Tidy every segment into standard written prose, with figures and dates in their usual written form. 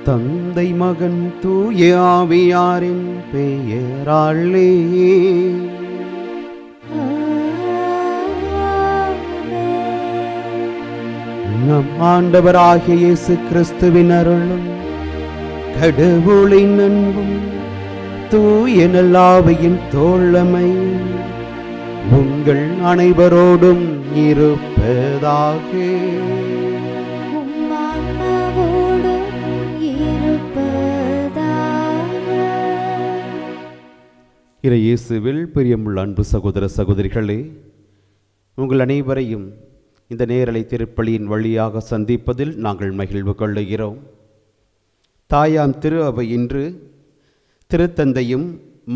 தந்தை மகன் தூய ஆவியாரின் பெயராலே. நம் ஆண்டவராகிய இயேசு கிறிஸ்துவின் அருளும் கடவுளின் அன்பும் தூய நல்லாவியின் தோழமையும் உங்கள் அனைவரோடும் இருப்பதாக. இயேசுவில் பிரியமுள்ள அன்பு சகோதர சகோதரிகளே, உங்கள் அனைவரையும் இந்த நேரலை திருப்பலியின் வழியாக சந்திப்பதில் நாங்கள் மகிழ்வு கொள்ளுகிறோம். தாயாம் திரு அவை இன்று திருத்தந்தையும்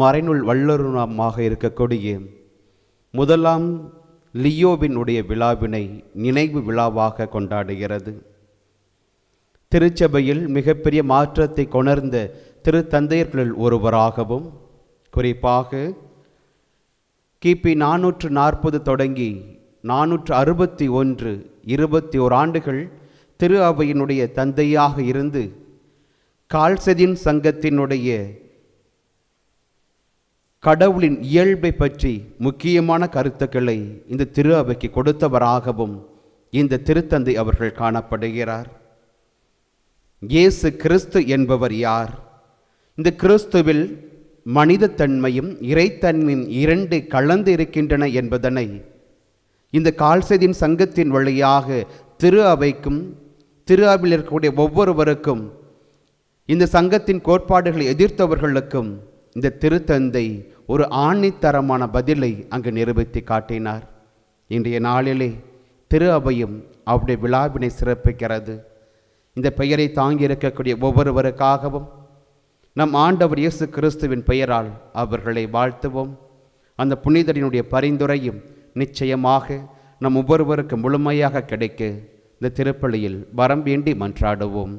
மறைநூல் வல்லுநருமாக இருக்கக்கூடிய முதலாம் லியோவினுடைய விழாவினை நினைவு விழாவாக கொண்டாடுகிறது. திருச்சபையில் மிகப்பெரிய மாற்றத்தை கொணர்ந்த திருத்தந்தையர்களில் ஒருவராகவும், குறிப்பாக கிபி 440 தொடங்கி 461 21 ஆண்டுகள் திரு அவையினுடைய தந்தையாக இருந்து கால்செதின் சங்கத்தினுடைய கடவுளின் இயல்பை பற்றி முக்கியமான கருத்துக்களை இந்த திரு அவைக்கு கொடுத்தவராகவும் இந்த திருத்தந்தை அவர்கள் காணப்படுகிறார். இயேசு கிறிஸ்து என்பவர் யார்? இந்த கிறிஸ்துவில் மனிதத்தன்மையும் இறைத்தன்மையும் இரண்டு கலந்து இருக்கின்றன என்பதனை இந்த கால்செதின் சங்கத்தின் வழியாக திரு அவைக்கும் திரு அவையில் இருக்கக்கூடிய ஒவ்வொருவருக்கும் இந்த சங்கத்தின் கோட்பாடுகளை எதிர்த்தவர்களுக்கும் இந்த திருத்தந்தை ஒரு ஆணித்தரமான பதிலை அங்கு நிரூபித்து காட்டினார். இன்றைய நாளிலே திரு அவையும் அவருடைய விழாவினை சிறப்பிக்கிறது. இந்த பெயரை தாங்கி இருக்கக்கூடிய ஒவ்வொருவருக்காகவும் நம் ஆண்டவர் இயேசு கிறிஸ்துவின் பெயரால் அவர்களை வாழ்த்துவோம். அந்த புனிதரினுடைய பரிந்துரையும் நிச்சயமாக நம் ஒவ்வொருவருக்கு முழுமையாக கிடைக்க இந்த திருப்பலியில் வரம் வேண்டி மன்றாடுவோம்.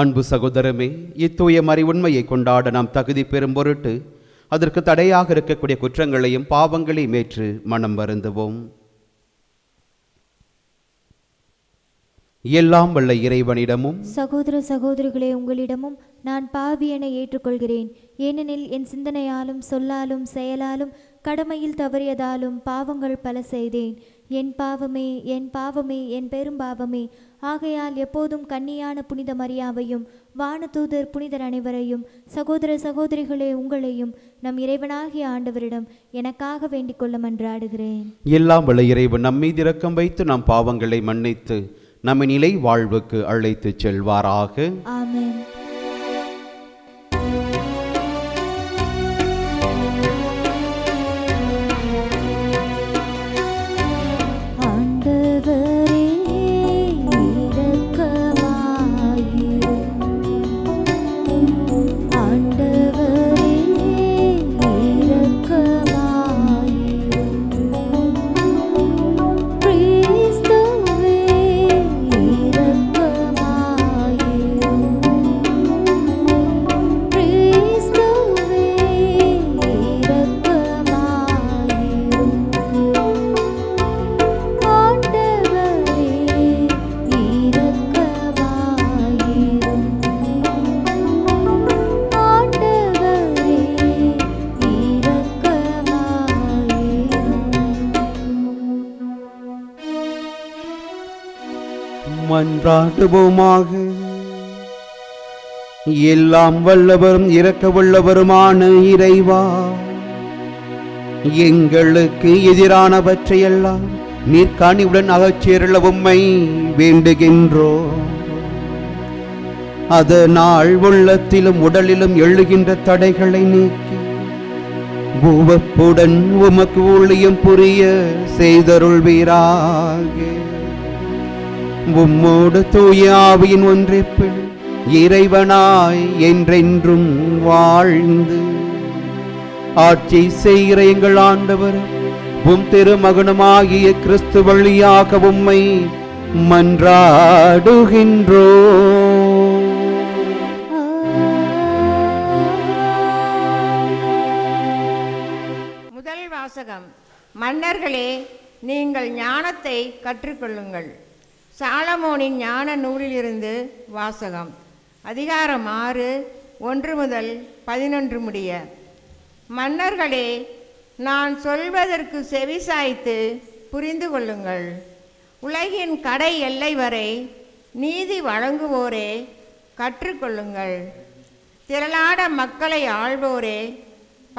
அன்பு சகோதரமே, இத்தூய மறை உண்மையை கொண்டாட நாம் தகுதி பெறும் பொருட்டு அதற்கு தடையாக இருக்கக்கூடிய குற்றங்களையும் பாவங்களையும் ஏற்று மனம் வருந்துவோம். எல்லாம் வல்ல இறைவனிடமும் சகோதர சகோதரிகளே, உங்களிடமும் நான் பாவி என ஏற்றுக்கொள்கிறேன். ஏனெனில் என் சிந்தனையாலும் சொல்லாலும் செயலாலும் கடமையில் தவறியதாலும் பாவங்கள் பல செய்தேன். என் பாவமே என் பாவமே என் பெரும் பாவமே. ஆகையால் எப்போதும் கன்னியான புனித மரியாவையும் வானதூதர் புனிதர் அனைவரையும் சகோதர சகோதரிகளே உங்களையும் நம் இறைவனாகிய ஆண்டவரிடம் எனக்காக வேண்டிக் கொள்ள மன்றாடுகிறேன். எல்லாம் வல்ல இறைவன் நம்மீது இரக்கம் வைத்து நம் பாவங்களை மன்னித்து நம்மை நிலை வாழ்வுக்கு அழைத்து செல்வாராக. ஆமென். மன்றாடுவோமாக. எல்லாம் வல்லவரும் இரக்க வல்லவருமான இறைவா, எங்களுக்கு எதிரானவற்றையெல்லாம் நீர் கனிவுடன் அகற்றியருள உம்மை வேண்டுகின்றோம். அதனால் உள்ளத்திலும் உடலிலும் எழுகின்ற தடைகளை நீக்கி உவப்புடன் உமக்கு ஊழியம் புரிய செய்தருள்வீராக. உம்மோடு தூய ஆவியின் ஒன்றிப்பில் இறைவனாய் என்றென்றும் வாழ்ந்து ஆட்சி செய்கிற எங்கள் ஆண்டவர் உம் திருமகனுமாகிய கிறிஸ்து வழியாக உம்மை மன்றாடுகின்றோ. முதல் வாசகம். மன்னர்களே, நீங்கள் ஞானத்தை கற்றுக்கொள்ளுங்கள். சாலமோனின் ஞான நூலிலிருந்து வாசகம். அதிகாரம் 6, 1 முதல் 11 முடிய. மன்னர்களே, நான் சொல்வதற்கு செவிசாய்த்து புரிந்து கொள்ளுங்கள். உலகின் கடை எல்லை வரை நீதி வழங்குவோரே கற்றுக்கொள்ளுங்கள். திரளான மக்களை ஆள்வோரே,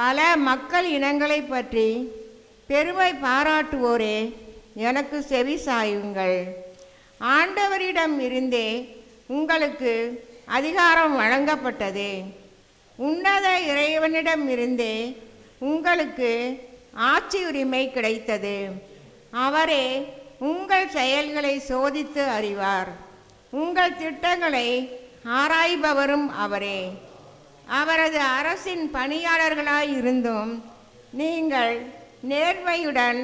பல மக்கள் இனங்களை பற்றி பெருமை பாராட்டுவோரே, எனக்கு செவி சாயுங்கள். ஆண்டவரிடம் இருந்தே உங்களுக்கு அதிகாரம் வழங்கப்பட்டது. உன்னத இறைவனிடம் இருந்தே உங்களுக்கு ஆட்சி உரிமை கிடைத்தது. அவரே உங்கள் செயல்களை சோதித்து அறிவார். உங்கள் திட்டங்களை ஆராய்பவரும் அவரே. அவரது அரசின் பணியாளர்களாய் இருந்தும் நீங்கள் நேர்மையுடன்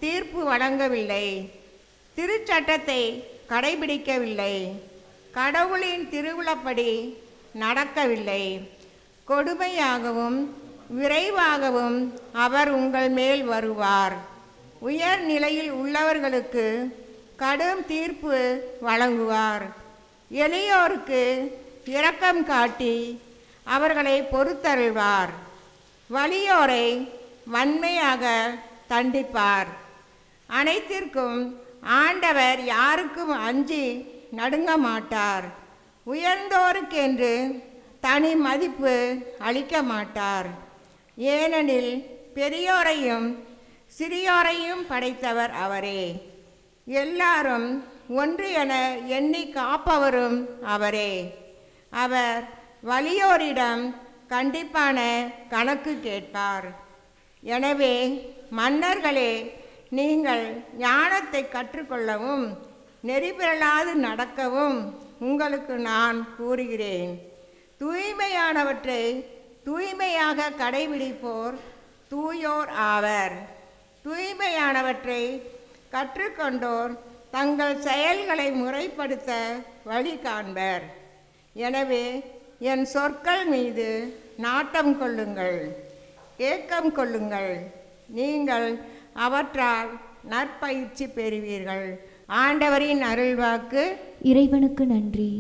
தீர்ப்பு வழங்கவில்லை, திருச்சட்டத்தை கடைபிடிக்கவில்லை, கடவுளின் திருவுளப்படி நடக்கவில்லை. கொடுமையாகவும் விரைவாகவும் அவர் உங்கள் மேல் வருவார். உயர் நிலையில் உள்ளவர்களுக்கு கடும் தீர்ப்பு வழங்குவார். எளியோருக்கு இரக்கம் காட்டி அவர்களை பொறுத்தருள்வார். வலியோரை வன்மையாக தண்டிப்பார். அனைத்திற்கும் ஆண்டவர் யாருக்கும் அஞ்சி நடுங்க மாட்டார். உயர்ந்தோருக்கென்று தனி மதிப்பு அளிக்க மாட்டார். ஏனெனில் பெரியோரையும் சிறியோரையும் படைத்தவர் அவரே. எல்லாரும் ஒன்று என எண்ணி காப்பவரும் அவரே. அவர் வலியோரிடம் கண்டிப்பான கணக்கு கேட்பார். எனவே மன்னர்களே, நீங்கள் ஞானத்தை கற்றுக்கொள்ளவும் நெறிபிறழாது நடக்கவும் உங்களுக்கு நான் கூறுகிறேன். தூய்மையானவற்றை தூய்மையாக கடைபிடிப்போர் தூயோர் ஆவர். தூய்மையானவற்றை கற்றுக்கொண்டோர் தங்கள் செயல்களை முறைப்படுத்த வழி காண்பர். எனவே என் சொற்கள் மீது நாட்டம் கொள்ளுங்கள், ஏக்கம் கொள்ளுங்கள். நீங்கள் அவற்றால் நற்பயிற்சி பெறுவீர்கள். ஆண்டவரின் அருள்வாக்கு. இறைவனுக்கு நன்றி.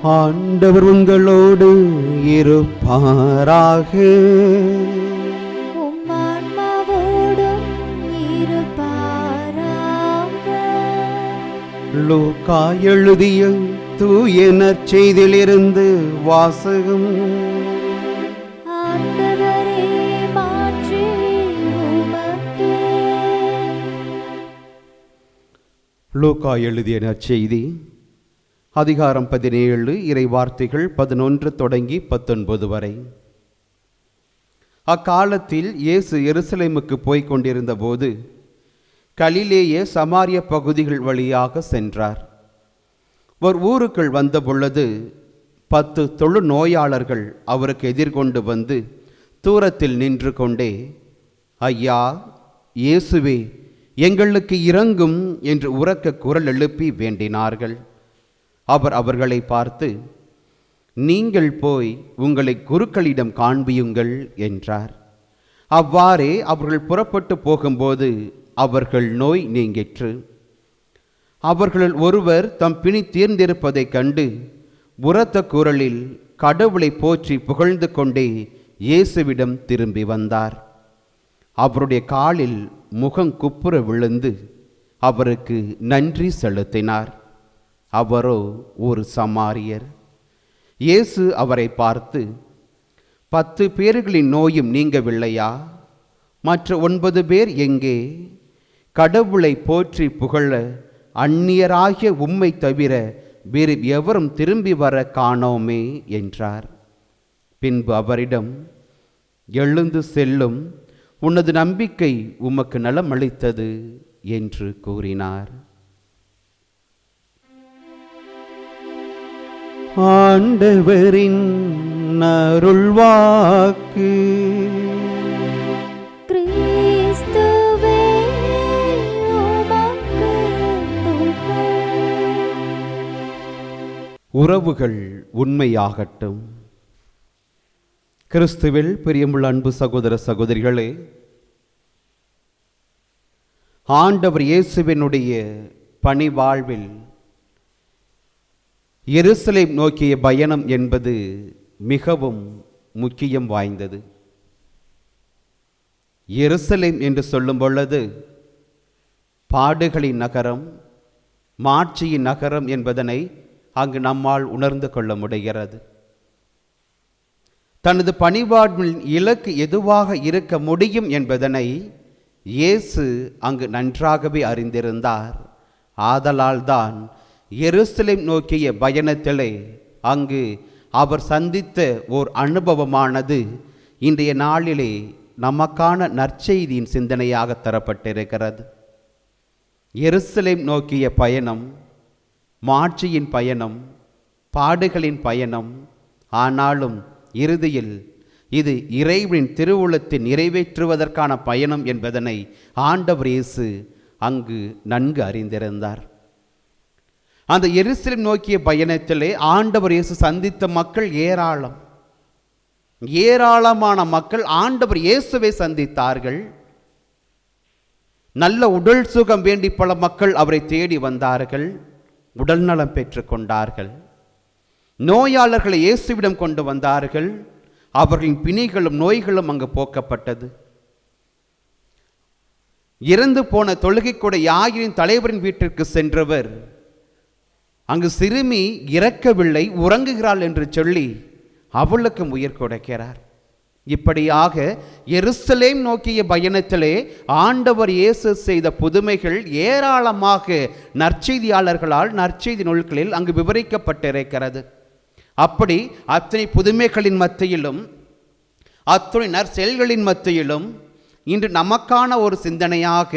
ஆண்டவர் உங்களோடு இருப்பாராக. உம் ஆன்மாவோடும் இருப்பாராக. லூக்கா எழுதிய தூய நற்செய்தியிலிருந்து வாசகம். ஆண்டவரே, மாற்றி உமக்கே. லூக்கா எழுதிய நற்செய்தி அதிகாரம் 17 இறை வார்த்தைகள் 11 தொடங்கி 19 வரை. அக்காலத்தில் இயேசு எருசலேமுக்கு போய்க் கொண்டிருந்த போது கலிலேய சமாரிய பகுதிகள் வழியாக சென்றார். ஒரு ஊருக்குள் வந்த பொழுது 10 தொழுநோயாளர்கள் அவருக்கு எதிர்கொண்டு வந்து தூரத்தில் நின்று கொண்டே, ஐயா, இயேசுவே, எங்களுக்கு இரங்கும் என்று உரக்க குரல் எழுப்பி வேண்டினார்கள். அவர் அவர்களை பார்த்து, நீங்கள் போய் உங்களை குருக்களிடம் காண்பியுங்கள் என்றார். அவ்வாறே அவர்கள் புறப்பட்டு போகும்போது அவர்கள் நோய் நீங்கிற்று. அவர்களுள் ஒருவர் தம் பிணி தீர்ந்திருப்பதைக் கண்டு உரத்த குரலில் கடவுளை போற்றி புகழ்ந்து கொண்டே இயேசுவிடம் திரும்பி வந்தார். அவருடைய காலில் முகம் குப்புற விழுந்து அவருக்கு நன்றி செலுத்தினார். அவரோ ஒரு சமாரியர். இயேசு அவரை பார்த்து, 10 பேர்களின் நோயும் நீங்கவில்லையா? மற்ற 9 பேர் எங்கே? கடவுளை போற்றி புகழ அந்நியராகிய உம்மை தவிர வேறு எவரும் திரும்பி வர காணோமே என்றார். பின்பு அவரிடம், எழுந்து செல்லும், உனது நம்பிக்கை உமக்கு நலமளித்தது என்று கூறினார். ஆண்டவரின் அருள்வாக்கு. கிறிஸ்துவே, உமக்கு புகழ். உறவுகள் உண்மையாகட்டும். கிறிஸ்துவில் பிரியமுள்ள அன்பு சகோதர சகோதரிகளே, ஆண்டவர் இயேசுவினுடைய பணிவாழ்வில் எருசலேம் நோக்கிய பயணம் என்பது மிகவும் முக்கியம் வாய்ந்தது. எருசலேம் என்று சொல்லும் பொழுது பாடுகளின் நகரம், மாட்சியின் நகரம் என்பதனை அங்கு நம்மால் உணர்ந்து கொள்ள முடிகிறது. தனது பணிவாழ்வின் இலக்கு எதுவாக இருக்க முடியும் என்பதனை இயேசு அங்கு நன்றாகவே அறிந்திருந்தார். ஆதலால் தான் எருசலேம் நோக்கிய பயணத்திலே அங்கு அவர் சந்தித்த ஓர் அனுபவமானது இன்றைய நாளிலே நமக்கான நற்செய்தியின் சிந்தனையாக தரப்பட்டிருக்கிறது. எருசலேம் நோக்கிய பயணம், மாட்சியின் பயணம், பாடுகளின் பயணம். ஆனாலும் இறுதியில் இது இறைவனின் திருவுளத்தை நிறைவேற்றுவதற்கான பயணம் என்பதனை ஆண்டவர் இயேசு அங்கு நன்கு அறிந்திருந்தார். அந்த எருசலேம் நோக்கிய பயணத்திலே ஆண்டவர் இயேசு சந்தித்த மக்கள் ஏராளமான மக்கள் ஆண்டவர் இயேசுவை சந்தித்தார்கள். நல்ல உடல் சுகம் வேண்டி பல மக்கள் அவரை தேடி வந்தார்கள், உடல் நலம் பெற்று கொண்டார்கள். நோயாளர்களை இயேசுவிடம் கொண்டு வந்தார்கள், அவர்களின் பிணிகளும் நோய்களும் அங்கு போக்கப்பட்டது. இறந்து போன தொழுகை கூட யாயிரின் தலைவரின் வீட்டிற்கு சென்றவர் அங்கு சிறுமி இறக்கவில்லை, உறங்குகிறாள் என்று சொல்லி அவளுக்கும் உயிர் கொடுக்கிறார். இப்படியாக எருசலேம் நோக்கிய பயணத்திலே ஆண்டவர் இயேசு செய்த புதுமைகள் ஏராளமாக நற்செய்தியாளர்களால் நற்செய்தி நூல்களில் அங்கு விவரிக்கப்பட்டிருக்கிறது. அப்படி அத்தனை புதுமைகளின் மத்தியிலும் அத்தனை நற்செயல்களின் மத்தியிலும் இன்று நமக்கான ஒரு சிந்தனையாக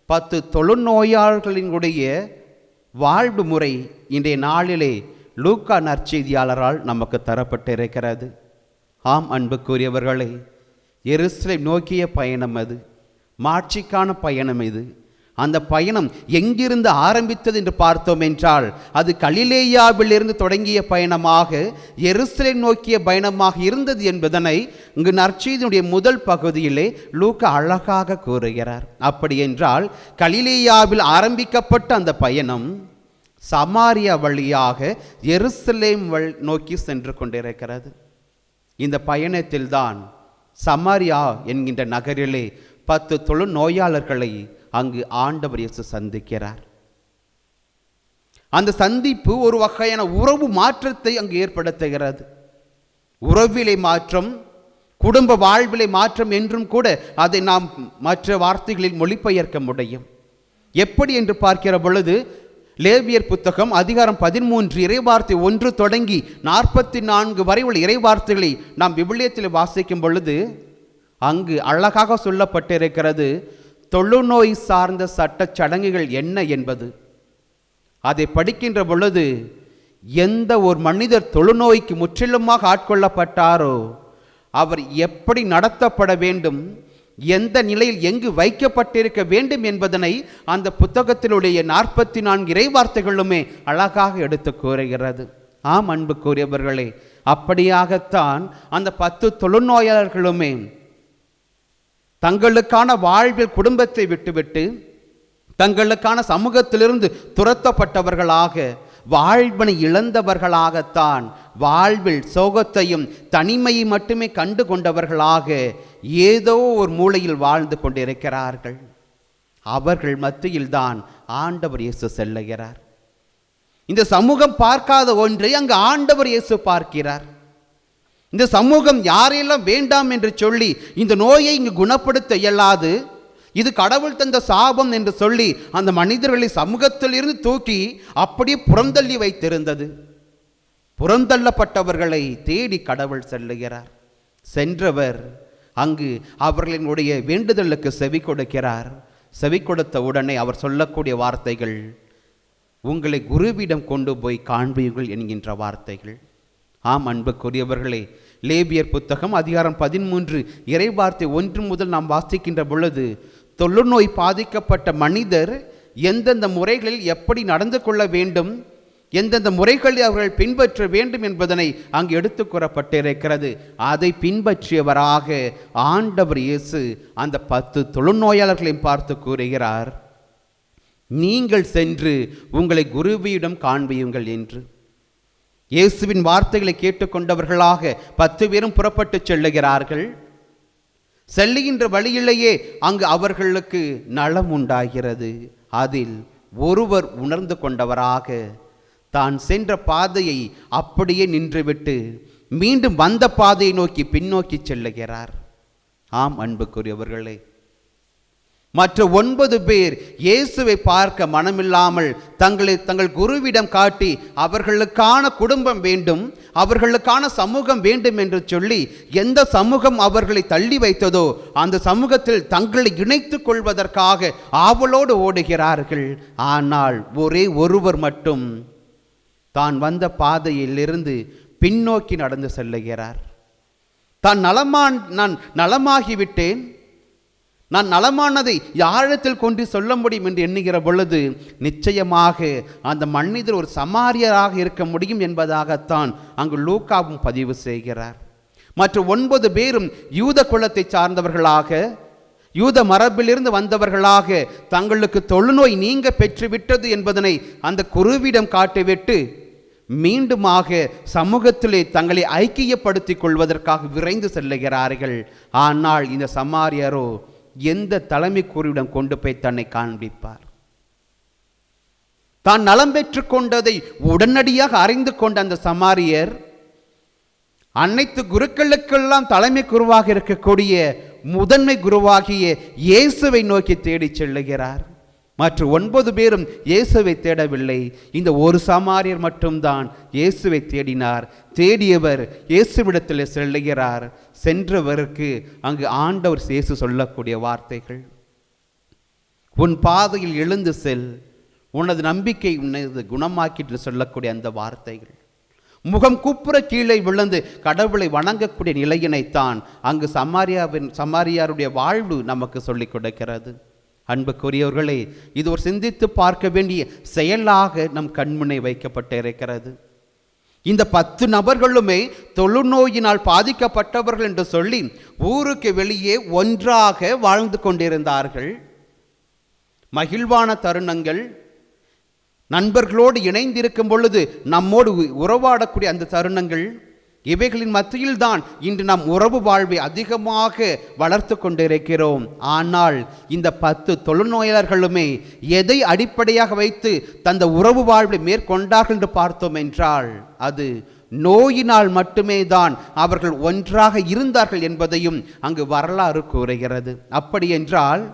10 தொழுநோயாளர்களினுடைய வாழ்வு முறை இன்றைய நாளிலே லூக்கா நற்செய்தியாளரால் நமக்கு தரப்பட்டிருக்கிறது. ஆம் அன்புக்குரியவர்களே, எருசலேம் நோக்கிய பயணம் அது, மாட்சிக்கான பயணம் இது. அந்த பயணம் எங்கிருந்து ஆரம்பித்தது என்று பார்த்தோம் என்றால் அது கலிலேயாவிலிருந்து தொடங்கிய பயணமாக எருசலேம் நோக்கிய பயணமாக இருந்தது என்பதனை இங்கு நற்செய்தியினுடைய முதல் பகுதியிலே லூக்கா அழகாக கூறுகிறார். அப்படி என்றால் கலிலேயாவில் ஆரம்பிக்கப்பட்ட அந்த பயணம் சமாரியா வழியாக எருசலேம் நோக்கி சென்று கொண்டிருக்கிறது. இந்த பயணத்தில்தான் சமாரியா என்கின்ற நகரிலே 10 தொழுநோயாளர்களை அங்கு ஆண்டவர் இயேசு சந்திக்கிறார். அந்த சந்திப்பு ஒரு வகையான உறவு மாற்றத்தை அங்கு ஏற்படுத்துகிறது. உறவிலே மாற்றம், குடும்ப வாழ்விலே மாற்றம் என்றும் கூட அதை நாம் மற்ற வார்த்தைகளில் மொழிபெயர்க்க முடியும். எப்படி என்று பார்க்கிற பொழுது லேவியர் புத்தகம் அதிகாரம் 13 இறைவார்த்தை 1 தொடங்கி 44 வரை உள்ள இறைவார்த்தைகளை நாம் விவிலியத்தில் வாசிக்கும் பொழுது அங்கு அழகாக சொல்லப்பட்டிருக்கிறது. தொழுநோய் சார்ந்த சட்ட சடங்குகள் என்ன என்பது. அதை படிக்கின்ற பொழுது எந்த ஒரு மனிதர் தொழுநோய்க்கு முற்றிலுமாக ஆட்கொள்ளப்பட்டாரோ அவர் எப்படி நடத்தப்பட வேண்டும், எந்த நிலையில் எங்கு வைக்கப்பட்டிருக்க வேண்டும் என்பதனை அந்த புத்தகத்தினுடைய 44 இறைவார்த்தைகளுமே அழகாக எடுத்து கூறுகிறது. ஆம் அன்புக்குரியவர்களே, அப்படியாகத்தான் அந்த 10 தொழுநோயாளர்களுமே தங்களுக்கான வாழ்வில் குடும்பத்தை விட்டுவிட்டு தங்களுக்கான சமூகத்திலிருந்து துரத்தப்பட்டவர்களாக, வாழ்வினை இழந்தவர்களாகத்தான், வாழ்வில் சோகத்தையும் தனிமையை மட்டுமே கண்டு கொண்டவர்களாக ஏதோ ஒரு மூலையில் வாழ்ந்து கொண்டிருக்கிறார்கள். அவர்கள் மத்தியில்தான் ஆண்டவர் இயேசு செல்லுகிறார். இந்த சமூகம் பார்க்காத ஒன்றை அங்கு ஆண்டவர் இயேசு பார்க்கிறார். இந்த சமூகம் யாரெல்லாம் வேண்டாம் என்று சொல்லி இந்த நோயை இங்கு குணப்படுத்த இயலாது, இது கடவுள் தந்த சாபம் என்று சொல்லி அந்த மனிதர்களை சமூகத்தில் இருந்து தூக்கி அப்படியே புறந்தள்ளி வைத்திருந்தது. புறந்தள்ளப்பட்டவர்களை தேடி கடவுள் செல்லுகிறார். சென்றவர் அங்கு அவர்களினுடைய வேண்டுதலுக்கு செவி கொடுக்கிறார். செவி கொடுத்த உடனே அவர் சொல்லக்கூடிய வார்த்தைகள், உங்களை குருவிடம் கொண்டு போய் காண்பீர்கள் என்கின்ற வார்த்தைகள். ஆம் அன்புக்குரியவர்களே, லேவியர் புத்தகம் அதிகாரம் 13 இறைவார்த்தை 1 முதல் நாம் வாசிக்கின்ற பொழுது தொழுநோய் பாதிக்கப்பட்ட மனிதர் எந்தெந்த முறைகளில் எப்படி நடந்து கொள்ள வேண்டும், எந்தெந்த முறைகளை அவர்கள் பின்பற்ற வேண்டும் என்பதனை அங்கு எடுத்து கூறப்பட்டிருக்கிறது. அதை பின்பற்றியவராக ஆண்டவர் இயேசு அந்த 10 தொழுநோயாளர்களையும் பார்த்து கூறுகிறார், நீங்கள் சென்று உங்களை குருவியிடம் காண்பியுங்கள் என்று. இயேசுவின் வார்த்தைகளை கேட்டுக்கொண்டவர்களாக 10 பேரும் புறப்பட்டு செல்லுகிறார்கள். செல்லுகின்ற வழியிலேயே அங்கு அவர்களுக்கு நலம் உண்டாகிறது. அதில் ஒருவர் உணர்ந்து கொண்டவராக தான் சென்ற பாதையை அப்படியே நின்றுவிட்டு மீண்டும் வந்த பாதையை நோக்கி பின்னோக்கி செல்லுகிறார். ஆம் அன்புக்குரியவர்களே, மற்ற 9 பேர் இயேசுவை பார்க்க மனமில்லாமல் தங்கள் குருவிடம் காட்டி அவர்களுக்கான குடும்பம் வேண்டும், அவர்களுக்கான சமூகம் வேண்டும் என்று சொல்லி எந்த சமூகம் அவர்களை தள்ளி வைத்ததோ அந்த சமூகத்தில் தங்களை இணைத்துக் கொள்வதற்காக ஆவலோடு ஓடுகிறார்கள். ஆனால் ஒரே ஒருவர் மட்டும் தான் வந்த பாதையிலிருந்து பின்னோக்கி நடந்து செல்லுகிறார். நான் நலமாகிவிட்டேன், நான் நலமானதை யாரிடத்தில் கொண்டு சொல்ல முடியும் என்று எண்ணுகிற பொழுது நிச்சயமாக அந்த மனிதர் ஒரு சமாரியராக இருக்க முடியும் என்பதாகத்தான் அங்கு லூக்காவும் பதிவு செய்கிறார். மற்ற 9 பேரும் யூத குலத்தை சார்ந்தவர்களாக, யூத மரபிலிருந்து வந்தவர்களாக தங்களுக்கு தொழுநோய் நீங்க பெற்றுவிட்டது என்பதனை அந்த குருவிடம் காட்டிவிட்டு மீண்டுமாக சமூகத்திலே தங்களை ஐக்கியப்படுத்திக் கொள்வதற்காக விரைந்து செல்லுகிறார்கள். ஆனால் இந்த சமாரியரோ எந்த தலைமை குருவிடம் கொண்டு போய் தன்னை காண்பிப்பார்? தான் நலம் பெற்று கொண்டதை உடனடியாக அறிந்து கொண்ட அந்த சமாரியர் அனைத்து குருக்களுக்கெல்லாம் தலைமை குருவாக இருக்கக்கூடிய முதன்மை குருவாகிய இயேசுவை நோக்கி தேடி செல்லுகிறார். மற்ற 9 பேரும் இயேசுவை தேடவில்லை. இந்த ஒரு சமாரியர் மட்டும்தான் இயேசுவை தேடினார். தேடியவர் இயேசுவிடத்தில் செல்லுகிறார். சென்றவருக்கு அங்கு ஆண்டவர் இயேசு சொல்லக்கூடிய வார்த்தைகள், உன் பாதையில் எழுந்து செல், உனது நம்பிக்கை உனது குணமாக்கிட்டு சொல்லக்கூடிய அந்த வார்த்தைகள், முகம் குப்புற கீழே விழுந்து கடவுளை வணங்கக்கூடிய நிலையினைத்தான் அங்கு சமாரியாருடைய வாழ்வு நமக்கு சொல்லிக் கொடுக்கிறது. அன்புக்குரியவர்களே, இது ஒரு சிந்தித்து பார்க்க வேண்டிய செயலாக நம் கண்முனை வைக்கப்பட்டிருக்கிறது. இந்த 10 நபர்களுமே தொழுநோயினால் பாதிக்கப்பட்டவர்கள் என்று சொல்லி ஊருக்கு வெளியே ஒன்றாக வாழ்ந்து கொண்டிருந்தார்கள். மகிழ்வான தருணங்கள், நண்பர்களோடு இணைந்திருக்கும் பொழுது நம்மோடு உறவாடக்கூடிய அந்த தருணங்கள், இவைகளின் மத்தியில்தான் இன்று நாம் உறவு வாழ்வை அதிகமாக வளர்த்து கொண்டிருக்கிறோம். ஆனால் இந்த 10 தொழுநோயாளர்களுமே எதை அடிப்படையாக வைத்து தந்த உறவு வாழ்வை மேற்கொண்டார்கள் என்று பார்த்தோம் என்றால், அது நோயினால் மட்டுமே தான் அவர்கள் ஒன்றாக இருந்தார்கள் என்பதையும் அங்கு வரலாறு கூறுகிறது. அப்படி என்றால்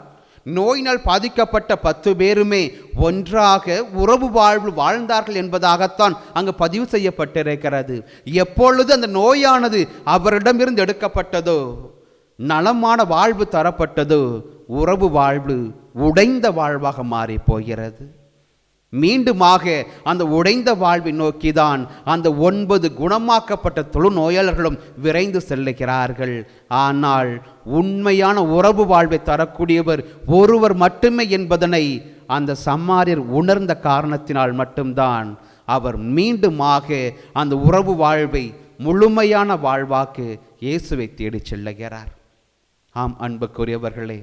நோயினால் பாதிக்கப்பட்ட 10 பேருமே ஒன்றாக உறவு வாழ்வு வாழ்ந்தார்கள் என்பதாகத்தான் அங்கு பதிவு செய்யப்பட்டிருக்கிறது. எப்பொழுது அந்த நோயானது அவரிடமிருந்து எடுக்கப்பட்டதோ, நலமான வாழ்வு தரப்பட்டதோ, உறவு வாழ்வு உடைந்த வாழ்வாக மாறி போகிறது. மீண்டுமாக அந்த உடைந்த வாழ்வை நோக்கிதான் அந்த 9 குணமாக்கப்பட்ட தொழுநோயாளர்களும் விரைந்து செல்லுகிறார்கள். ஆனால் உண்மையான உறவு வாழ்வை தரக்கூடியவர் ஒருவர் மட்டுமே என்பதனை அந்த சமாரியர் உணர்ந்த காரணத்தினால் மட்டும்தான் அவர் மீண்டுமாக அந்த உறவு வாழ்வை முழுமையான வாழ்வாக்க இயேசுவை தேடி செல்லுகிறார். ஆம் அன்புக்குரியவர்களே,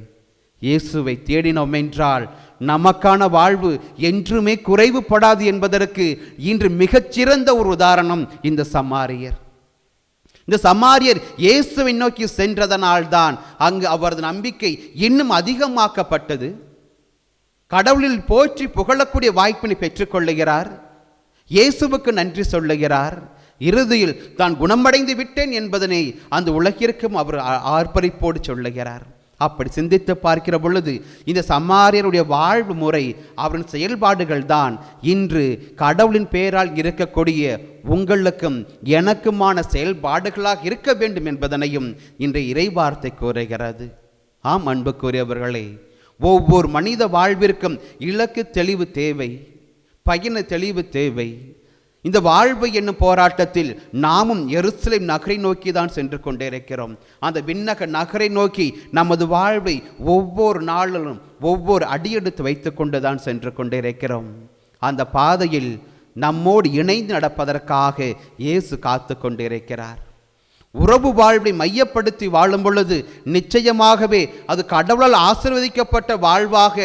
இயேசுவை தேடினோம் என்றால் நமக்கான வாழ்வு என்றுமே குறைவுபடாது என்பதற்கு இன்று மிகச்சிறந்த ஒரு உதாரணம் இந்த சமாரியர். இந்த சமாரியர் இயேசுவை நோக்கி சென்றதனால்தான் அங்கு அவரது நம்பிக்கை இன்னும் அதிகமாக்கப்பட்டது. கடவுளில் போற்றி புகழக்கூடிய வாய்ப்பினை பெற்றுக்கொள்ளுகிறார். இயேசுவுக்கு நன்றி சொல்லுகிறார். இறுதியில் தான் குணமடைந்து விட்டேன் என்பதனை அந்த உலகிற்கும் அவர் ஆர்ப்பரிப்போடு சொல்லுகிறார். அப்படி சிந்தித்து பார்க்கிற பொழுது இந்த சமாரியருடைய வாழ்வு முறை, அவரின் செயல்பாடுகள் தான் இன்று கடவுளின் பெயரால் இருக்கக்கூடிய உங்களுக்கும் எனக்குமான செயல்பாடுகளாக இருக்க வேண்டும் என்பதனையும் இன்றைய இறைவார்த்தை கூறுகிறது. ஆம் அன்புக்குரியவர்களே, ஒவ்வொரு மனித வாழ்விற்கும் இலக்கு தெளிவு தேவை, பயண தெளிவு தேவை. இந்த வாழ்வு என்னும் போராட்டத்தில் நாமும் எருசலேம் நகரை நோக்கி தான் சென்று கொண்டிருக்கிறோம். அந்த விண்ணக நகரை நோக்கி நமது வாழ்வை ஒவ்வொரு நாளிலும் ஒவ்வொரு அடியெடுத்து வைத்து கொண்டு தான் சென்று கொண்டிருக்கிறோம். அந்த பாதையில் நம்மோடு இணைந்து நடப்பதற்காக இயேசு காத்து கொண்டிருக்கிறார். உறவு வாழ்வை மையப்படுத்தி வாழும் பொழுது நிச்சயமாகவே அது கடவுளால் ஆசீர்வதிக்கப்பட்ட வாழ்வாக,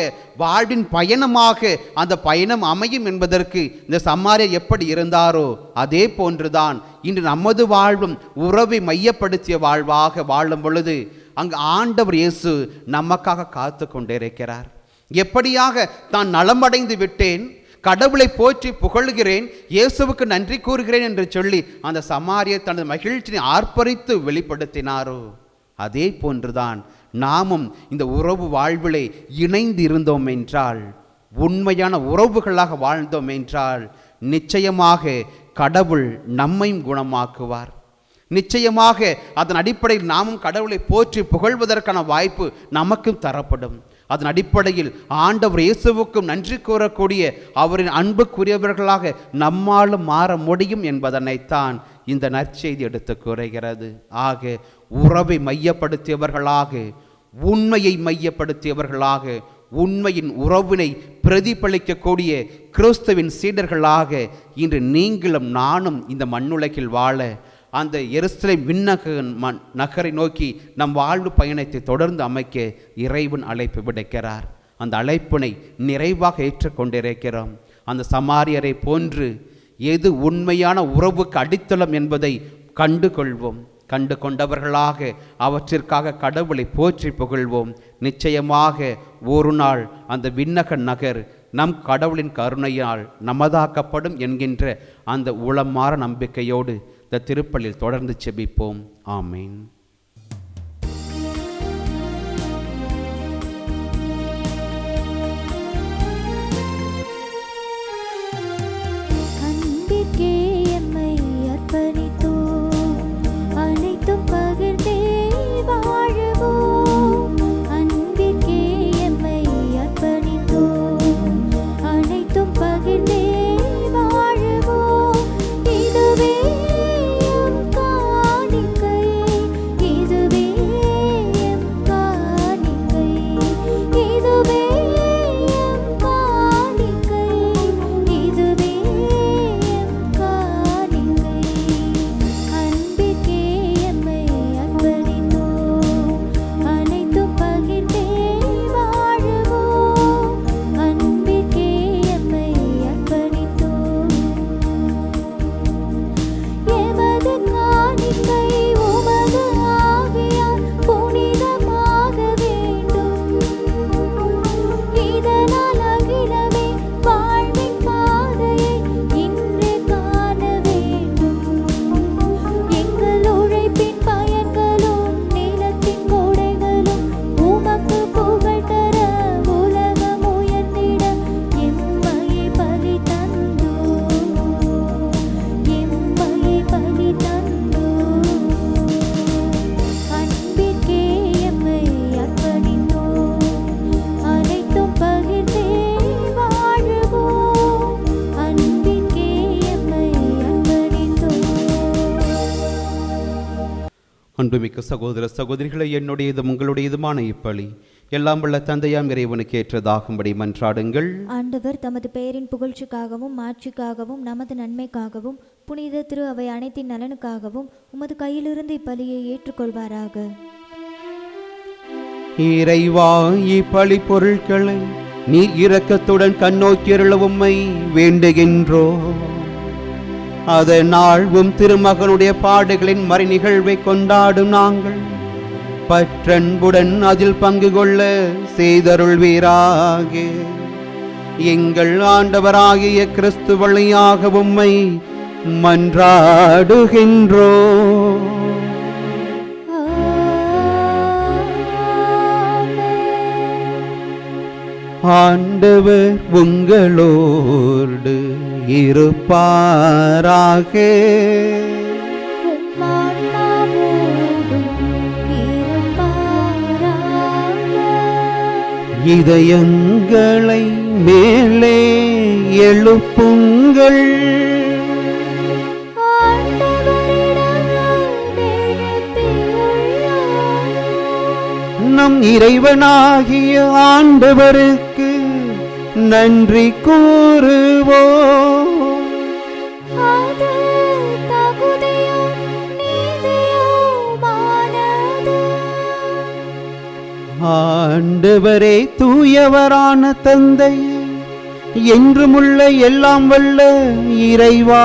வாழ்வின் பயணமாக அந்த பயணம் அமையும் என்பதற்கு இந்த சமாரியர் எப்படி இருந்தாரோ அதே போன்றுதான் இன்று நமது வாழ்வும் உறவை மையப்படுத்திய வாழ்வாக வாழும் பொழுது அங்கு ஆண்டவர் இயேசு நமக்காக காத்து கொண்டிருக்கிறார். எப்படியாக தான் நலமடைந்து விட்டேன், கடவுளை போற்றி புகழ்கிறேன், இயேசுவுக்கு நன்றி கூறுகிறேன் என்று சொல்லி அந்த சமாரியர் தனது மகிழ்ச்சியை ஆர்ப்பரித்து வெளிப்படுத்தினாரோ அதே போன்றுதான் நாமும் இந்த உறவு வாழ்விலே இணைந்து இருந்தோம் என்றால், உண்மையான உறவுகளாக வாழ்ந்தோம் என்றால் நிச்சயமாக கடவுள் நம்மையும் குணமாக்குவார். நிச்சயமாக அதன் அடிப்படையில் நாமும் கடவுளை போற்றி புகழ்வதற்கான வாய்ப்பு நமக்கும் தரப்படும். அதன் அடிப்படையில் ஆண்டவர் இயேசுவுக்கும் நன்றி கூறக்கூடிய அவரின் அன்புக்குரியவர்களாக நம்மாலும் மாற முடியும் என்பதனைத்தான் இந்த நற்செய்தி எடுத்து கூறுகிறது. ஆக உறவை மையப்படுத்தியவர்களாக, உண்மையை மையப்படுத்தியவர்களாக, உண்மையின் உறவினை பிரதிபலிக்கக்கூடிய கிறிஸ்துவின் சீடர்களாக இன்று நீங்களும் நானும் இந்த மண்ணுலகில் வாழ அந்த எருசலேம் விண்ணக நகரை நோக்கி நம் வாழ்வு பயணத்தை தொடர்ந்து அமைக்க இறைவன் அழைப்பு விடுக்கிறார். அந்த அழைப்பினை நிறைவாக ஏற்றுக்கொண்டிருக்கிறோம். அந்த சமாரியரை போன்று எது உண்மையான உறவுக்கு அடித்தளம் என்பதை கண்டு கொள்வோம். கண்டு கொண்டவர்களாக அவற்றிற்காக கடவுளை போற்றி புகழ்வோம். நிச்சயமாக ஒரு நாள் அந்த விண்ணக நகர் நம் கடவுளின் கருணையால் நமதாக்கப்படும் என்கின்ற அந்த உளமாற நம்பிக்கையோடு இந்த திருப்பலியில் தொடர்ந்து செபிப்போம். ஆமேன். அன்புமிக்க சகோதர சகோதரிகளை, என்னுடையதும் உங்களுடையதுமான இப்பலி எல்லாம் உள்ள தந்தையாம் இறைவனுக்கு ஏற்றதாகும்படி மன்றாடுங்கள். ஆண்டவர் தமது பெயரின் புகழ்ச்சிக்காகவும் மாட்சிக்காகவும் நமது நன்மைக்காகவும் புனித திரு அவை அனைத்தின் நலனுக்காகவும் உமது கையிலிருந்து இப்பலியை ஏற்றுக்கொள்வாராக. இறைவா, இப்பலி பொருட்களை நீர் இரக்கத்துடன் கண்ணோக்கியருள உம்மை வேண்டுகின்றோ. அதனால் திருமகனுடைய பாடுகளின் மறை நிகழ்வை கொண்டாடும் நாங்கள் பற்றன்புடன் அதில் பங்கு கொள்ள செய்தருள்வீராக. எங்கள் ஆண்டவராகிய கிறிஸ்து வழியாக உம்மை மன்றாடுகின்றோ. ஆண்டவர் உங்களோடு இருப்பாராக. இதயங்களை மேலே எழுப்புங்கள். நம் இறைவனாகிய ஆண்டவருக்கு நன்றி கூறுவோம். ஆண்டவரே, தூயவரான தந்தை, என்றுமுள்ள எல்லாம் வல்ல இறைவா,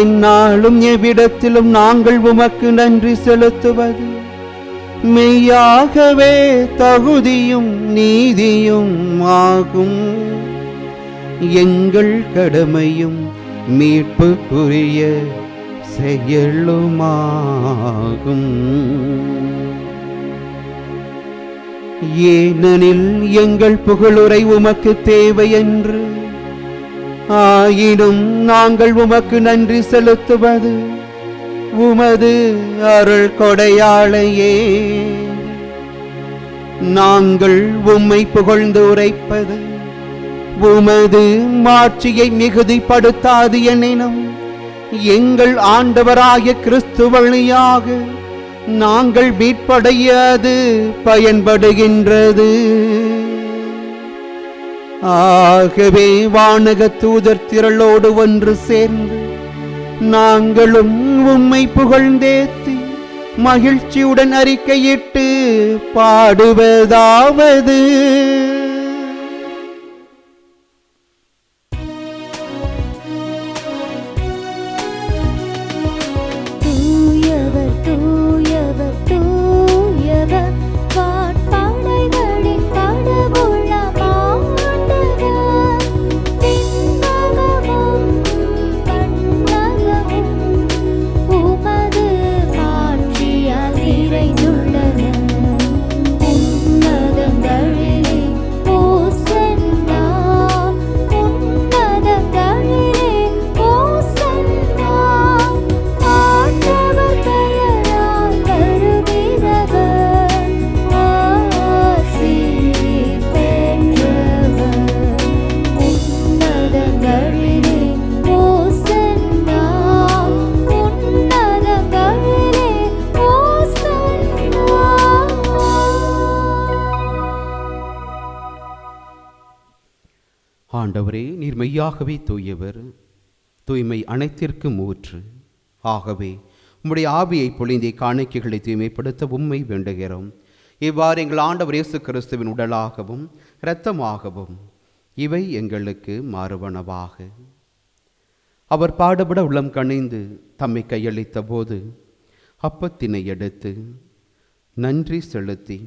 எந்நாளும் எவ்விடத்திலும் நாங்கள் உமக்கு நன்றி செலுத்துவது மெய்யாகவே தகுதியும் நீதியும் ஆகும். எங்கள் கடமையும் மீட்புக்குரிய செயலுமாகும். ஏனெனில் எங்கள் புகழுரை உமக்கு தேவை என்று, ஆயினும் நாங்கள் உமக்கு நன்றி செலுத்துவது உமது அருள் கொடையாளையே. நாங்கள் உம்மை புகழ்ந்து உரைப்பது உமது மாட்சியை மிகுதிப்படுத்தாது எனினும், எங்கள் ஆண்டவராகிய கிறிஸ்து வழியாக நாங்கள் மீட்படைய அது பயன்படுகின்றது. ஆகவே வானக தூதர் திரளோடு ஒன்று சேர்ந்து நாங்களும் உம்மை புகழ்ந்தேத்தி மகிழ்ச்சியுடன் அறிக்கையிட்டு பாடுவதாவது: ஆண்டவரே, நீர் மெய்யாகவே தூயவர், தூய்மை அனைத்திற்கும் ஊற்று. ஆகவே உம்முடைய ஆவியை பொழிந்தே காணிக்கைகளை தூய்மைப்படுத்த உம்மை வேண்டுகிறோம். இவ்வாறு எங்கள் ஆண்டவர் இயேசு கிறிஸ்துவின் உடலாகவும் இரத்தமாகவும் இவை எங்களுக்கு மாறுவனவாக. அவர் பாடுபட உள்ளம் கனிந்து தம்மை கையளித்த போது அப்பத்தினை எடுத்து நன்றி செலுத்தி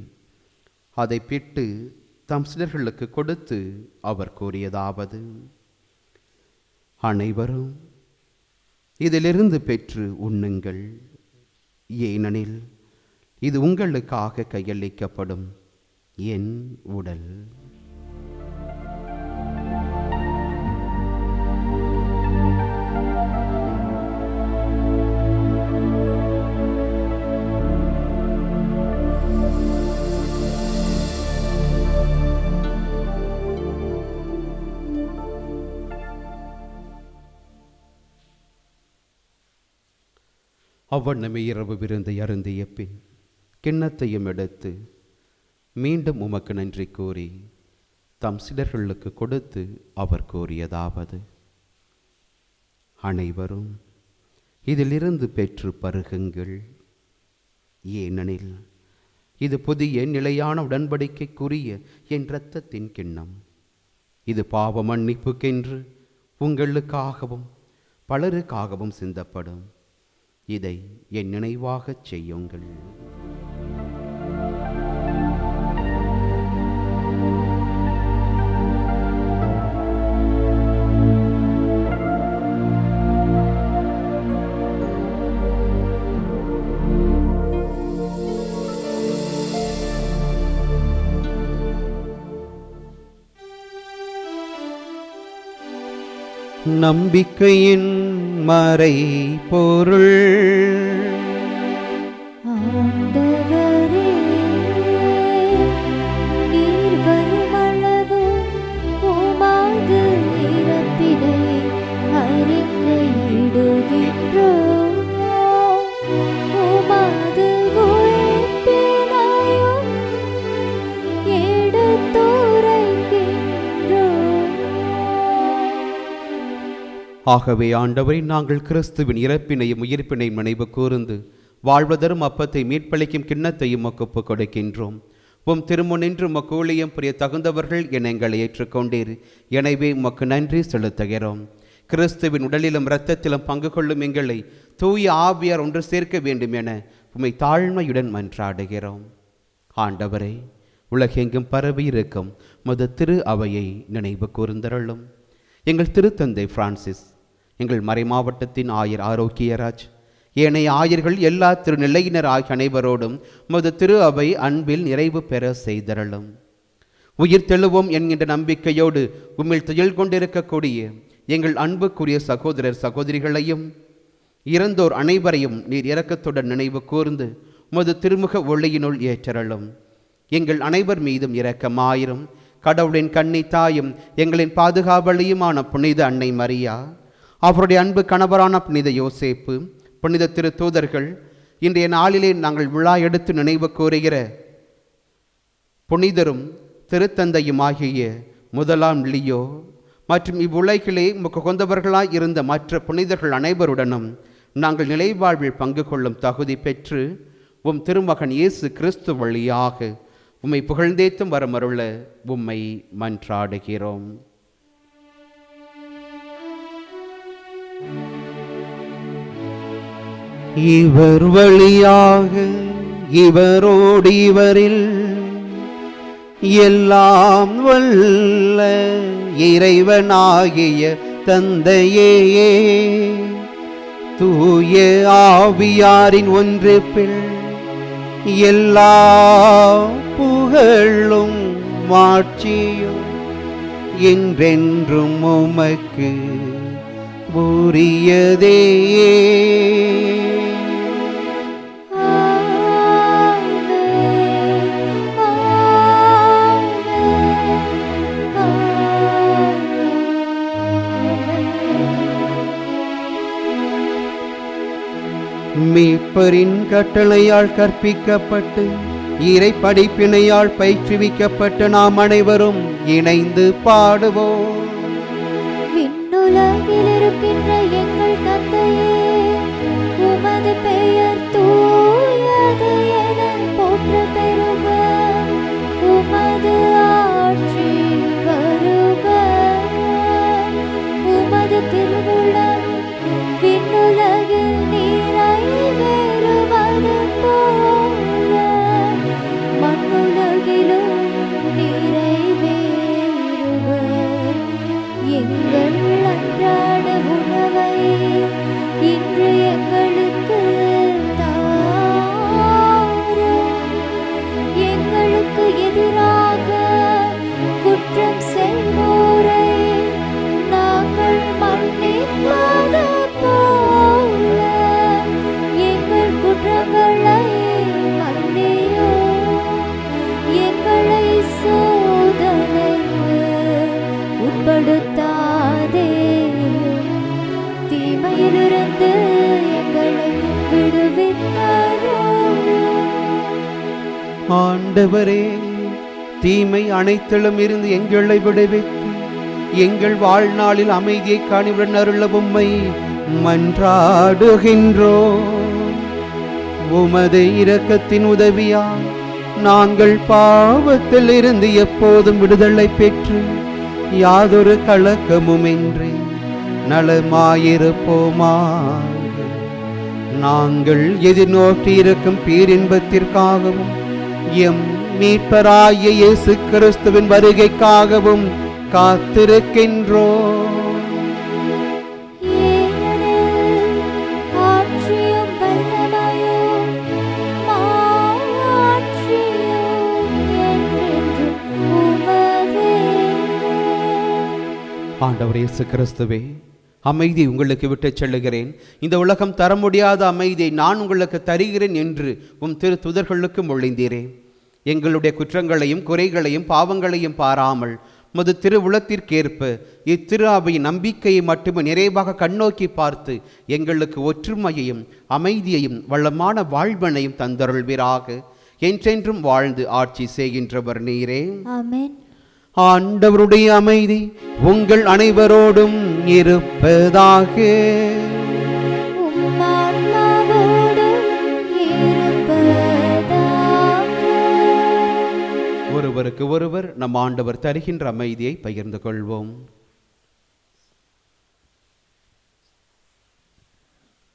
அதை பிட்டு தம் சீடர்களுக்கு கொடுத்து அவர் கூறியதாவது: அனைவரும் இதிலிருந்து பெற்று உண்ணுங்கள், ஏனெனில் இது உங்களுக்காக கையளிக்கப்படும் என் உடல். அவ்வண்ணமே இரவு விருந்தை அருந்திய பின் கிண்ணத்தையும் எடுத்து மீண்டும் உமக்கு நன்றி கூறி தம் சிலர்களுக்கு கொடுத்து அவர் கூறியதாவது: அனைவரும் இதிலிருந்து பெற்று பருகுங்கள். ஏனெனில் இது புதிய நிலையான உடன்படிக்கைக்குரிய என் இரத்தத்தின் கிண்ணம். இது பாவ மன்னிப்புக்கென்று உங்களுக்காகவும் பலருக்காகவும் சிந்தப்படும். இதை என் நினைவாகச் செய்யுங்கள். நம்பிக்கையின் மறை பொருள். ஆண்டவரே, நீர் வருமளவு உமது இரப்பினை அறிக்கையிடுகின்றோம். உமது உயிர்ப்பினையும் எடுத்துரைக்கின்றோம். ஆகவே ஆண்டவரை, நாங்கள் கிறிஸ்துவின் இறப்பினையும் உயிர்ப்பினையும் நினைவு கூர்ந்து வாழ்வதரும் அப்பத்தை மீட்பளிக்கும் கிண்ணத்தையும் ஒப்புக் கொடுக்கின்றோம். உம் திருமுனின்று உமக்கு ஊழியம் புரிய தகுந்தவர்கள் என எங்களை ஏற்றுக்கொண்டீர். எனவே உமக்கு நன்றி செலுத்துகிறோம். கிறிஸ்துவின் உடலிலும் இரத்தத்திலும் பங்கு கொள்ளும் எங்களை தூய ஆவியார் ஒன்று சேர்க்க வேண்டும் என உம்மை தாழ்மையுடன் மன்றாடுகிறோம். ஆண்டவரே, உலகெங்கும் பரவி இருக்கும் முது திரு அவையை நினைவு கூர்ந்தருளும். எங்கள் திருத்தந்தை பிரான்சிஸ், எங்கள் மறைமாவட்டத்தின் ஆயர் ஆரோக்கியராஜ், ஏனைய ஆயர்கள், எல்லா திருநிலையினர் ஆகிய அனைவரோடும் முது திரு அவை அன்பில் நிறைவு பெற செய்தருளும். உயிர் தெழுவோம் என்கின்ற நம்பிக்கையோடு உம்மில் துயில் கொண்டிருக்கக்கூடிய எங்கள் அன்புக்குரிய சகோதரர் சகோதரிகளையும் இறந்தோர் அனைவரையும் நீர் இரக்கத்துடன் நினைவு கூர்ந்து முது திருமுக ஒளியினுள் ஏற்றருளும். எங்கள் அனைவர் மீதும் இரக்கமாயிரும். கடவுளின் கன்னி தாயும் எங்களின் பாதுகாவலியுமான புனித அன்னை மரியா, அவருடைய அன்பு கணவரான புனித யோசேப்பு, புனித திரு தூதர்கள், இன்றைய நாளிலே நாங்கள் விழா எடுத்து நினைவு கூறுகிற புனிதரும் திருத்தந்தையுமாகிய முதலாம் லியோ மற்றும் இவ்வுலகிலே கொண்டவர்களாய் இருந்த மற்ற புனிதர்கள் அனைவருடனும் நாங்கள் நிலைவாழ்வில் பங்கு கொள்ளும் தகுதி பெற்று உம் திருமகன் இயேசு கிறிஸ்து வழியாக உம்மை புகழ்ந்தேத்தும் வரமருள உம்மை மன்றாடுகிறோம். இவர் வழியாக இவரோடு இவரில் எல்லாம் வல்ல இறைவனாகிய தந்தையே, தூய ஆவியாரின் ஒன்றிப்பில் எல்லா புகழும் மாட்சியும் என்றென்றும் உமக்கு உரியதே. மீட்பரின் கட்டளையால் கற்பிக்கப்பட்டு இறை படிப்பினையால் பயிற்றுவிக்கப்பட்டு நாம் அனைவரும் இணைந்து பாடுவோம். விண்ணுலகில் இருக்கின்ற எங்கள் தந்தையே, உமது பெயர் தூயது என போற்ற பெறுக. உமது ஆட்சி வருக. உமது திருவுளம் விண்ணுலகில் நிறைவேறுவது போல மண்ணுலகிலும் நிறைவேறுக. எங்கள் அன்றாட உணவை இன்று எங்களுக்கு தாரும். எங்களுக்கு எதிராக ஆண்டவரே, தீமை அனைத்திலும் இருந்து எங்களை விடுவித்து எங்கள் வாழ்நாளில் அமைதியை காணிவுடன் அருள உம்மை மன்றாடுகின்றோம். உமது இரக்கத்தின் உதவியால் நாங்கள் பாவத்தில் இருந்து எப்போதும் விடுதலை பெற்று யாதொரு கலக்கமுமின்றி நலமாயிருப்போமாக. நாங்கள் எதிர்நோக்கி இருக்கும் பேரின்பத்திற்காகவும் எம் மீட்பராகிய இயேசு கிறிஸ்துவின் வருகைக்காகவும் காத்திருக்கின்றோம். ஆண்டவர் இயேசு கிறிஸ்துவே, அமைதி உங்களுக்கு விட்டுச் செல்லுகிறேன். இந்த உலகம் தர முடியாத அமைதியை நான் உங்களுக்கு தருகிறேன் என்று உம் திரு துதர்களுக்கு மொழிந்தீரேன். எங்களுடைய குற்றங்களையும் குறைகளையும் பாவங்களையும் பாராமல் முது திருவுளத்திற்கேற்ப இத்திரு அவையின் நம்பிக்கையை மட்டுமே நிறைவாக கண்ணோக்கி பார்த்து எங்களுக்கு ஒற்றுமையையும் அமைதியையும் வளமான வாழ்வனையும் தந்தருள்வீராக. என்றென்றும் வாழ்ந்து ஆட்சி செய்கின்றவர் நீரே. ஆமென். ஆண்டவருடைய அமைதி உங்கள் அனைவரோடும் இருப்பதாக. ஒருவருக்கு ஒருவர் நம் ஆண்டவர் தருகின்ற அமைதியை பகிர்ந்து கொள்வோம்.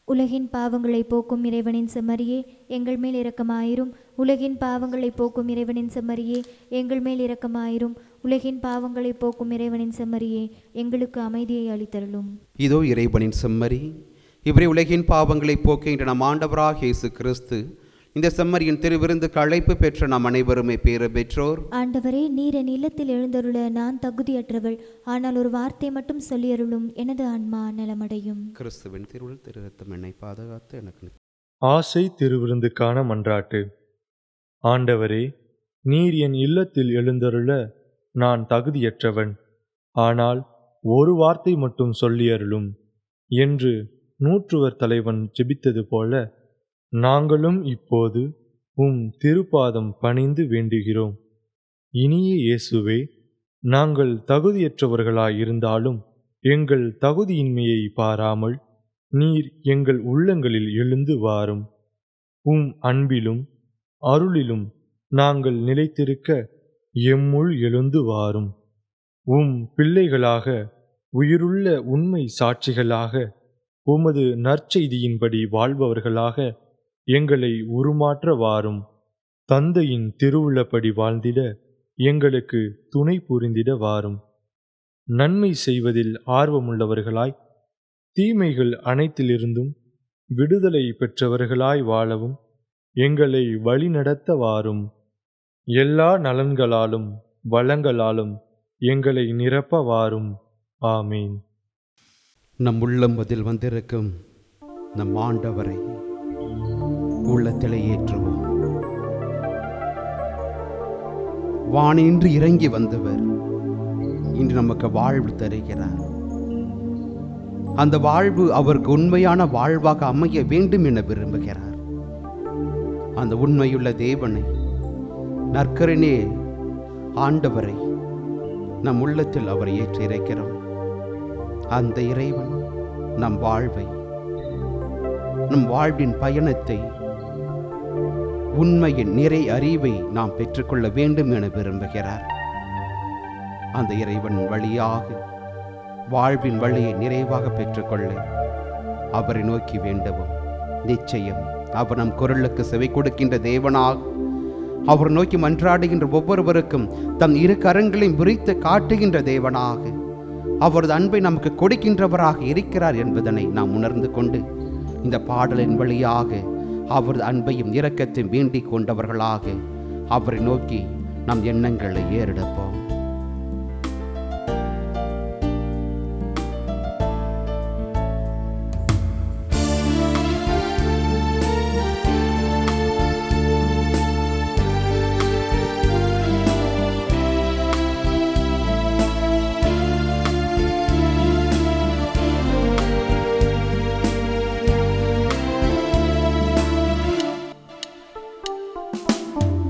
உலகின் பாவங்களை போக்கும் இறைவனின் செம்மறியே, எங்கள் மேல் இரக்கமாயிரும். உலகின் பாவங்களை போக்கும் இறைவனின் செம்மறியே, எங்கள் மேல் இரக்கமாயிரும். உலகின் பாவங்களை போக்கும் இறைவனின் செம்மறியே, எங்களுக்கு அமைதியை அளித்தருளும். இதோ இறைவனின் செம்மறி, இவரே உலகின் பாவங்களை போக்குகின்ற நம் ஆண்டவராகிய இயேசு கிறிஸ்து. இந்த செம்மறியின் திருவிருந்துக்கு அழைப்பு பெற்ற நாம் அனைவருமே பேறு பெற்றோர். ஆண்டவரே, நீர் என் இல்லத்தில் எழுந்தருள நான் தகுதியற்றவள். ஆனால் ஒரு வார்த்தை மட்டும் சொல்லியருளும், எனது ஆன்மா நலமடையும். கிறிஸ்துவின் திருவுள் திருரத்தம் என்னை பாதுகாத்து எனக்கு. ஆசை திருவிருந்துக்கான மன்றாட்டு. ஆண்டவரே, நீர் என் இல்லத்தில் எழுந்தருள நான் தகுதியற்றவன். ஆனால் ஒரு வார்த்தை மட்டும் சொல்லியருளும் என்று நூற்றுவர் தலைவன் ஜெபித்தது போல நாங்களும் இப்போது உம் திருப்பாதம் பணிந்து வேண்டுகிறோம். இனிய இயேசுவே, நாங்கள் தகுதியற்றவர்களாயிருந்தாலும் எங்கள் தகுதியின்மையை பாராமல் நீர் எங்கள் உள்ளங்களில் எழுந்து வாரும். உம் அன்பிலும் அருளிலும் நாங்கள் நிலைத்திருக்க எம்முள் எழுந்து வாரும். உம் பிள்ளைகளாக உயிருள்ள உண்மை சாட்சிகளாக உமது நற்செய்தியின்படி வாழ்பவர்களாக எங்களை உருமாற்ற வாரும். தந்தையின் திருவுள்ளப்படி வாழ்ந்திட எங்களுக்கு துணை புரிந்திட வாரும். நன்மை செய்வதில் ஆர்வமுள்ளவர்களாய் தீமைகள் அனைத்திலிருந்தும் விடுதலை பெற்றவர்களாய் வாழவும் எங்களை வழிநடத்த வாரும். எல்லா நலன்களாலும் வளங்களாலும் எங்களை நிரப்ப வாரும். ஆமீன். நம் உள்ளம் அதில் வந்திருக்கும் நம் ஆண்டவரை உள்ளத்திலே ஏற்றுவோம். வானின்று இறங்கி வந்தவர் இன்று நமக்கு வாழ்வு தருகிறார். அந்த வாழ்வு அவருக்கு உண்மையான வாழ்வாக அமைய வேண்டும் என விரும்புகிறார். அந்த உண்மையுள்ள தேவனை, நற்கருணே ஆண்டவரை நம் உள்ளத்தில் அவரை ஏற்றி இருக்கிறோம். அந்த இறைவன் நம் வாழ்வை, நம் வாழ்வின் பயணத்தை, உண்மையின் நிறை அறிவை நாம் பெற்றுக்கொள்ள வேண்டும் என விரும்புகிறார். அந்த இறைவன் வழியாக வாழ்வின் வழியை நிறைவாக பெற்றுக்கொள்ள அவரை நோக்கி வேண்டவும். நிச்சயம் அவர் நம் குரலுக்கு செவி கொடுக்கின்ற தேவனாக, அவர் நோக்கி மன்றாடுகின்ற ஒவ்வொருவருக்கும் தம் இரு கரங்களையும் விரித்து காட்டுகின்ற தேவனாக, அவரது அன்பை நமக்கு கொடுக்கின்றவராக இருக்கிறார் என்பதனை நாம் உணர்ந்து கொண்டு இந்த பாடலின் வழியாக அவரது அன்பையும் இரக்கத்தையும் வேண்டிக் கொண்டவர்களாக அவரை நோக்கி நம் எண்ணங்களை ஏறெடுப்போம்.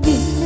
விண்ணகமும்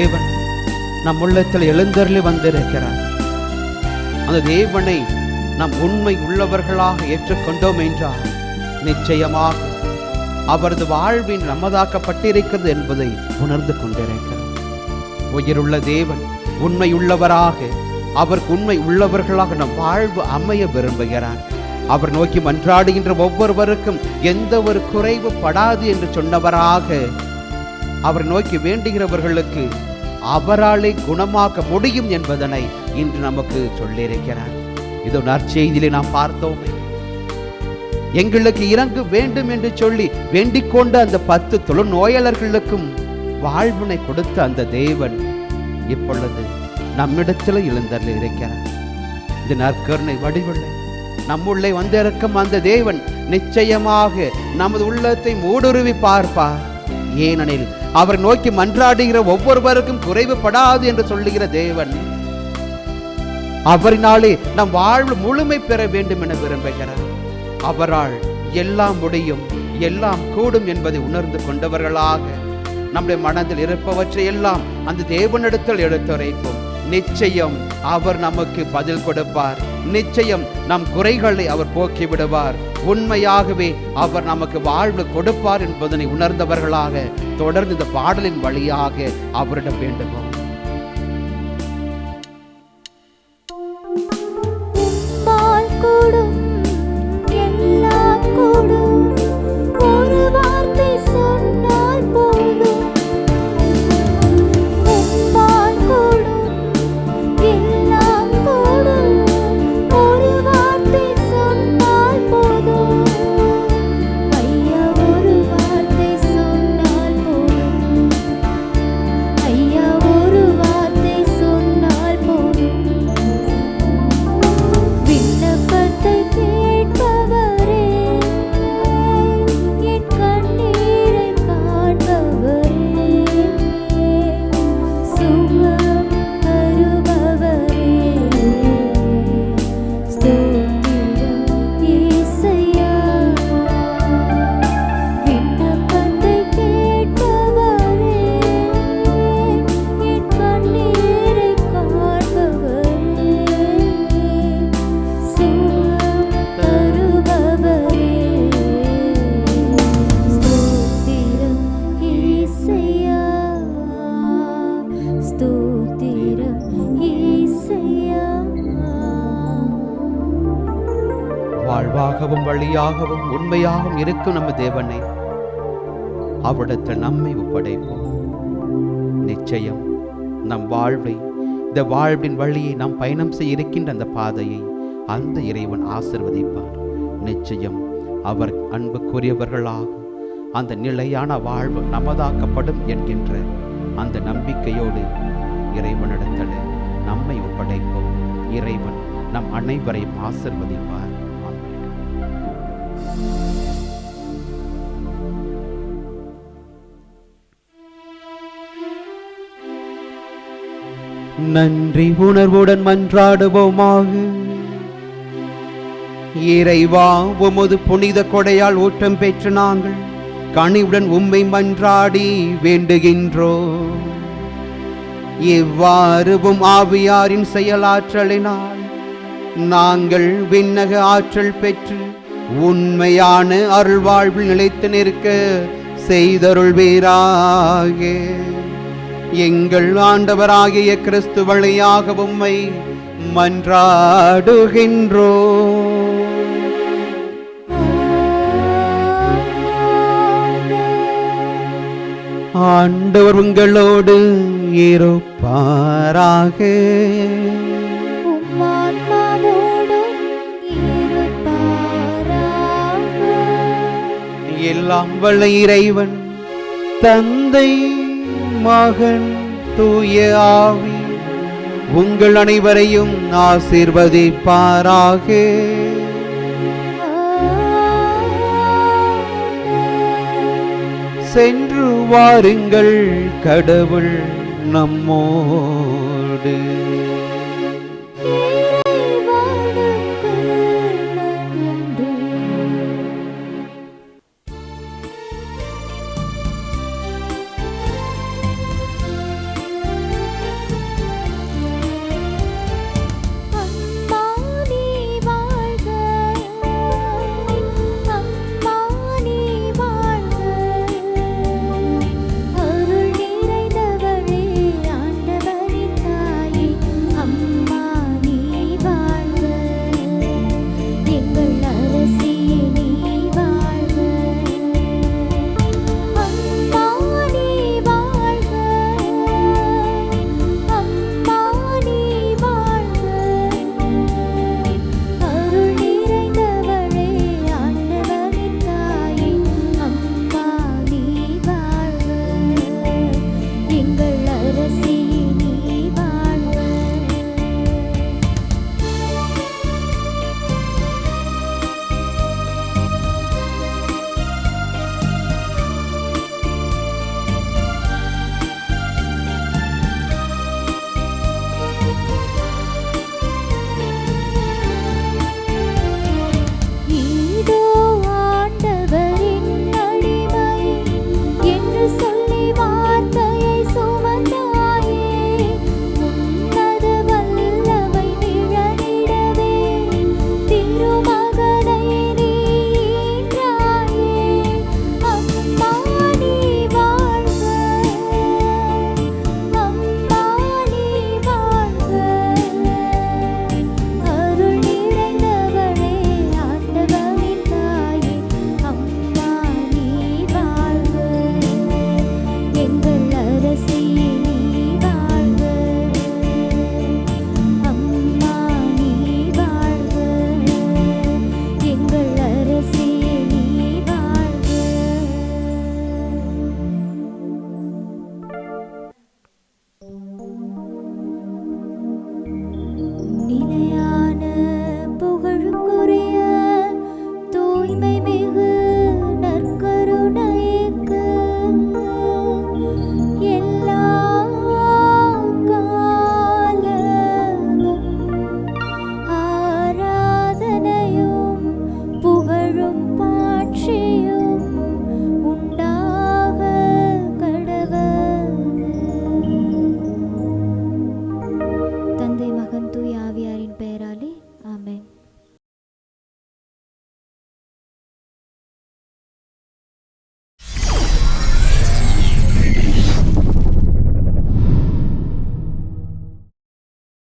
தேவன் நம் உள்ளத்தில் எழுந்தருளி வந்திருக்கிறார். அந்த தேவனை நாம் உண்மை உள்ளவர்களாக ஏற்றுக்கொண்டோம் என்றால் நிச்சயமாக அவரது வாழ்வின் நமதாக்கப்பட்டிருக்கிறது என்பதை உணர்ந்து கொண்டிருக்கிறார். உயிருள்ள தேவன் உண்மையுள்ளவராக, அவருக்கு உண்மை உள்ளவர்களாக நம் வாழ்வு அமைய விரும்புகிறார். அவர் நோக்கி மன்றாடுகின்ற ஒவ்வொருவருக்கும் எந்த ஒரு குறைவு படாது என்று சொன்னவராக, அவர் நோக்கி வேண்டுகிறவர்களுக்கு அவராலே குணமாக்க முடியும் என்பதனை இன்று நமக்கு சொல்லியிருக்கிறார். இதோ நற்செய்தியிலே நாம் பார்த்தோமே, எங்களுக்கு இறங்க வேண்டும் என்று சொல்லி வேண்டிக் கொண்ட அந்த 10 தொழுநோயாளர்களுக்கும் வாழ்வினை கொடுத்த அந்த தேவன் இப்பொழுது நம்மிடத்தில் எழுந்தருளி இருக்கிறார். இது நற்கருணை வடிவில்லை நம்முள்ளே வந்திருக்கும் அந்த தேவன் நிச்சயமாக நமது உள்ளத்தை ஊடுருவி பார்ப்பார். ஏனெனில் அவர் நோக்கி மன்றாடுகிற ஒவ்வொருவருக்கும் குறைவுபடாது என்று சொல்லுகிற தேவன் அவரினாலே நம் வாழ்வு முழுமை பெற வேண்டும் என விரும்புகிறார். அவரால் எல்லாம் முடியும், எல்லாம் கூடும் என்பதை உணர்ந்து கொண்டவர்களாக நம்முடைய மனதில் இருப்பவற்றை எல்லாம் அந்த தேவனிடத்தில் எடுத்துரைப்போம். நிச்சயம் அவர் நமக்கு பதில் கொடுப்பார். நிச்சயம் நம் குறைகளை அவர் போக்கி விடுவார். உண்மையாகவே அவர் நமக்கு வாழ்வு கொடுப்பார் என்பதனை உணர்ந்தவர்களாக தொடர்ந்து இந்த பாடலின் வழியாக அவரிடம் வேண்டுவோம். வாழ்வாகவும் வழியாகவும் உண்மையாகவும் இருக்கும் நம்ம தேவனை அவரிடத்தில் நம்மை ஒப்படைப்போம். நிச்சயம் நம் வாழ்வை, இந்த வாழ்வின் வழியை நாம் பயணம் செய்ய இருக்கின்ற அந்த பாதையை அந்த இறைவன் ஆசீர்வதிப்பார். நிச்சயம் அவர் அன்புக்குரியவர்களாக அந்த நிலையான வாழ்வு நமதாக்கப்படும் என்கின்ற அந்த நம்பிக்கையோடு இறைவனிடத்தில் நம்மை ஒப்படைப்போம். இறைவன் நம் அனைவரையும் ஆசீர்வதிப்பார். நன்றி உணர்வுடன் மன்றாடுவோமாக. இறைவா, உமது புனித கொடையால் ஊட்டம் பெற்று நாங்கள் கனிவுடன் உம்மை மன்றாடி வேண்டுகின்றோம். இவ்வாறு ஆவியாரின் செயலாற்றலினால் நாங்கள் விண்ணக ஆற்றல் பெற்று உண்மையான அருள்வாழ்வில் நிலைத்து நிற்க செய்தருள்வீராக. எங்கள் ஆண்டவராகிய கிறிஸ்து வழியாக உம்மை மன்றாடுகின்றோம். ஆண்டவர் உங்களோடு இருப்பாராக. எல்லாம் வல்ல இறைவன் தந்தை, மகன், தூய ஆவி உங்கள் அனைவரையும் ஆசீர்வதிப்பாராக. சென்று வாருங்கள், கடவுள் நம்மோடு. நிலையான